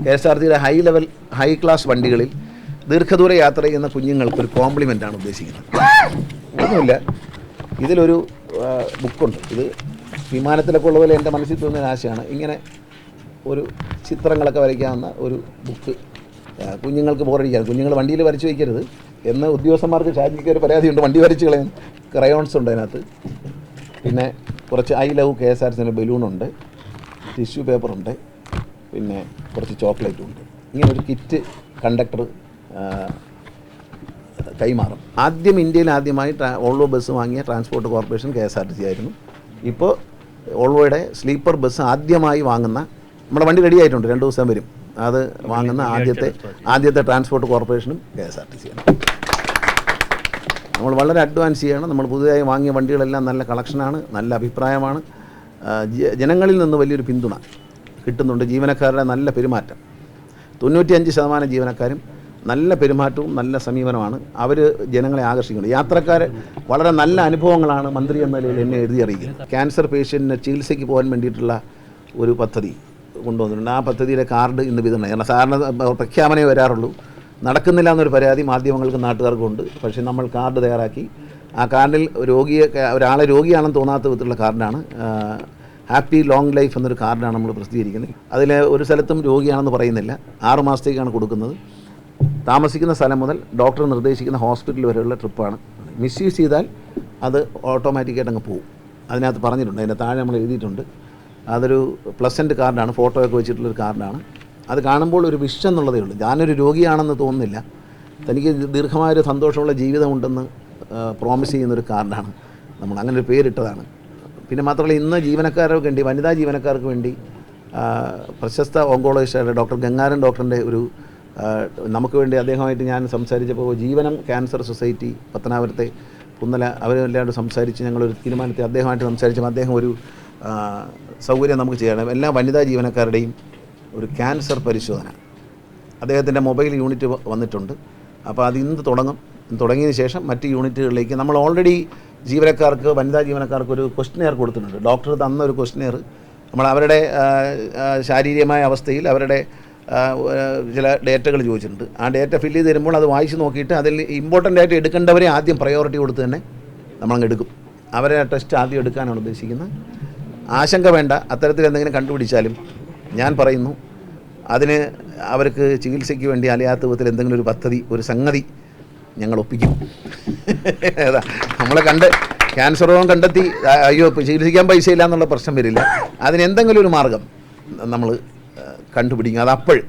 KSRTC high class വണ്ടികളിൽ ദീർഘദൂര യാത്ര ചെയ്യുന്ന കുഞ്ഞുങ്ങൾക്ക് ഒരു കോംപ്ലിമെൻ്റാണ് ഉദ്ദേശിക്കുന്നത്. ഒന്നുമില്ല, ഇതിലൊരു ബുക്കുണ്ട്. ഇത് വിമാനത്തിലൊക്കെ ഉള്ള പോലെ എൻ്റെ മനസ്സിൽ തോന്നുന്ന ആശയമാണ്. ഇങ്ങനെ ഒരു ചിത്രങ്ങളൊക്കെ വരയ്ക്കാവുന്ന ഒരു ബുക്ക് കുഞ്ഞുങ്ങൾക്ക് ബോറടിക്കാൻ. കുഞ്ഞുങ്ങൾ വണ്ടിയിൽ വരച്ച് വയ്ക്കരുത് എന്ന് ഉദ്യോഗസ്ഥന്മാർക്ക് ഷാജിക്ക് ഒരു പരാതിയുണ്ട്. വണ്ടി വരച്ച് കളയുന്നു. ക്രയോൺസ് ഉണ്ട് അതിനകത്ത്. പിന്നെ കുറച്ച് ഐ ലവ് KSRTC ബലൂണുണ്ട്, ടിഷ്യൂ പേപ്പറുണ്ട്, പിന്നെ കുറച്ച് ചോക്ലേറ്റും ഉണ്ട്. ഇങ്ങനെ ഒരു കിറ്റ് കണ്ടക്ടർ കൈമാറും. ആദ്യം ഇന്ത്യയിൽ ആദ്യമായി ഓൾവോ ബസ് വാങ്ങിയ ട്രാൻസ്പോർട്ട് കോർപ്പറേഷൻ KSRTC ആയിരുന്നു. ഇപ്പോൾ ഓൾവോയുടെ സ്ലീപ്പർ ബസ് ആദ്യമായി വാങ്ങുന്ന, നമ്മുടെ വണ്ടി റെഡി ആയിട്ടുണ്ട്, 2 ദിവസം വരും, അത് വാങ്ങുന്ന ആദ്യത്തെ ട്രാൻസ്പോർട്ട് കോർപ്പറേഷനും KSRTC ആണ്. നമ്മൾ വളരെ അഡ്വാൻസ് ചെയ്യണം. നമ്മൾ പുതുതായി വാങ്ങിയ വണ്ടികളെല്ലാം നല്ല കളക്ഷനാണ്, നല്ല അഭിപ്രായമാണ്. ജനങ്ങളിൽ നിന്ന് വലിയൊരു പിന്തുണ കിട്ടുന്നുണ്ട്. ജീവനക്കാരുടെ നല്ല പെരുമാറ്റം, 95% ജീവനക്കാരും നല്ല പെരുമാറ്റവും നല്ല സമീപനമാണ്. അവർ ജനങ്ങളെ ആകർഷിക്കുന്നത്. യാത്രക്കാർ വളരെ നല്ല അനുഭവങ്ങളാണ് മന്ത്രി എന്ന നിലയിൽ എന്നെ എഴുതി അറിയിക്കുന്നത്. ക്യാൻസർ പേഷ്യൻറ്റിന് ചികിത്സയ്ക്ക് പോകാൻ വേണ്ടിയിട്ടുള്ള ഒരു പദ്ധതി കൊണ്ടുവന്നിട്ടുണ്ട്. ആ പദ്ധതിയുടെ കാർഡ് ഇന്ന് വിതരണം. കാരണം സാധാരണ പ്രഖ്യാപനമേ വരാറുള്ളൂ. നടക്കുന്നില്ല എന്നൊരു പരാതി മാധ്യമങ്ങൾക്കും നാട്ടുകാർക്കും ഉണ്ട്. പക്ഷേ നമ്മൾ കാർഡ് തയ്യാറാക്കി. ആ കാർഡിൽ ഒരാളെ രോഗിയാണെന്ന് തോന്നാത്ത വിധത്തിലുള്ള കാർഡാണ്. ഹാപ്പി ലോങ് ലൈഫ് എന്നൊരു കാർഡാണ് നമ്മൾ പ്രസിദ്ധീകരിക്കുന്നത്. അതിൽ ഒരു സ്ഥലത്തും രോഗിയാണെന്ന് പറയുന്നില്ല. 6 മാസത്തേക്കാണ് കൊടുക്കുന്നത്. താമസിക്കുന്ന സ്ഥലം മുതൽ ഡോക്ടർ നിർദ്ദേശിക്കുന്ന ഹോസ്പിറ്റൽ വരെയുള്ള ട്രിപ്പാണ്. മിസ്യൂസ് ചെയ്താൽ അത് ഓട്ടോമാറ്റിക്കായിട്ട് അങ്ങ് പോകും. അതിനകത്ത് പറഞ്ഞിട്ടുണ്ട്, അതിൻ്റെ താഴെ നമ്മൾ എഴുതിയിട്ടുണ്ട്. അതൊരു പ്ലസൻറ്റ് കാർഡാണ്, ഫോട്ടോയൊക്കെ വെച്ചിട്ടുള്ളൊരു കാർഡാണ്. അത് കാണുമ്പോൾ ഒരു വിഷ് എന്നുള്ളതേ ഉള്ളൂ. ഞാനൊരു രോഗിയാണെന്ന് തോന്നുന്നില്ല, തനിക്ക് ദീർഘമായൊരു സന്തോഷമുള്ള ജീവിതമുണ്ടെന്ന് പ്രോമിസ് ചെയ്യുന്നൊരു കാർഡാണ്. നമ്മൾ അങ്ങനെ ഒരു പേരിട്ടതാണ്. പിന്നെ മാത്രമല്ല, ഇന്ന് ജീവനക്കാർക്ക് വേണ്ടി, വനിതാ ജീവനക്കാർക്ക് വേണ്ടി പ്രശസ്ത ഓങ്കോളജിസ്റ്റായ ഡോക്ടർ ഗംഗാരൻ ഡോക്ടറിൻ്റെ ഒരു നമുക്ക് വേണ്ടി അദ്ദേഹമായിട്ട് ഞാൻ സംസാരിച്ചപ്പോൾ ജീവനം ക്യാൻസർ സൊസൈറ്റി പത്തനാപുരത്തെ പുന്നല അവരെല്ലാവരും സംസാരിച്ച് ഞങ്ങളൊരു തീരുമാനത്തെ അദ്ദേഹമായിട്ട് സംസാരിച്ചപ്പോൾ അദ്ദേഹം ഒരു സൗകര്യം നമുക്ക് ചെയ്യണം. എല്ലാ വനിതാ ജീവനക്കാരുടെയും ഒരു ക്യാൻസർ പരിശോധന അദ്ദേഹത്തിൻ്റെ മൊബൈൽ യൂണിറ്റ് വന്നിട്ടുണ്ട്. അപ്പോൾ അത് ഇന്ന് തുടങ്ങിയതിന് ശേഷം മറ്റ് യൂണിറ്റുകളിലേക്ക് നമ്മൾ ഓൾറെഡി ജീവനക്കാർക്ക്, വനിതാ ജീവനക്കാർക്ക് ഒരു ക്വസ്റ്റ്യനെയർ കൊടുത്തിട്ടുണ്ട്. ഡോക്ടർ തന്ന ഒരു ക്വസ്റ്റ്യനെയർ നമ്മൾ അവരുടെ ശാരീരികമായ അവസ്ഥയിൽ അവരുടെ ചില ഡേറ്റകൾ ചോദിച്ചിട്ടുണ്ട്. ആ ഡേറ്റ ഫില്ല് ചെയ്ത് തരുമ്പോൾ അത് വായിച്ച് നോക്കിയിട്ട് അതിൽ ഇമ്പോർട്ടൻ്റ് ആയിട്ട് എടുക്കേണ്ടവരെ ആദ്യം പ്രയോറിറ്റി കൊടുത്ത് തന്നെ നമ്മളങ്ങ് എടുക്കും. അവരെ ടെസ്റ്റ് ആദ്യം എടുക്കാനാണ് ഉദ്ദേശിക്കുന്നത്. ആശങ്ക വേണ്ട, അത്തരത്തിൽ എന്തെങ്കിലും കണ്ടുപിടിച്ചാലും ഞാൻ പറയുന്നു, അതിന് അവർക്ക് ചികിത്സയ്ക്ക് വേണ്ടി അലയാത്ത വിധത്തിൽ എന്തെങ്കിലും ഒരു പദ്ധതി, ഒരു സംഗതി ഞങ്ങൾ ഒപ്പിക്കും. ഏതാ നമ്മളെ ക്യാൻസർ രോഗം കണ്ടെത്തി അയ്യോ ചികിത്സിക്കാൻ പൈസ ഇല്ല എന്നുള്ള പ്രശ്നം വരില്ല. അതിനെന്തെങ്കിലും ഒരു മാർഗം നമ്മൾ കണ്ടുപിടിക്കും. അത് അപ്പോൾ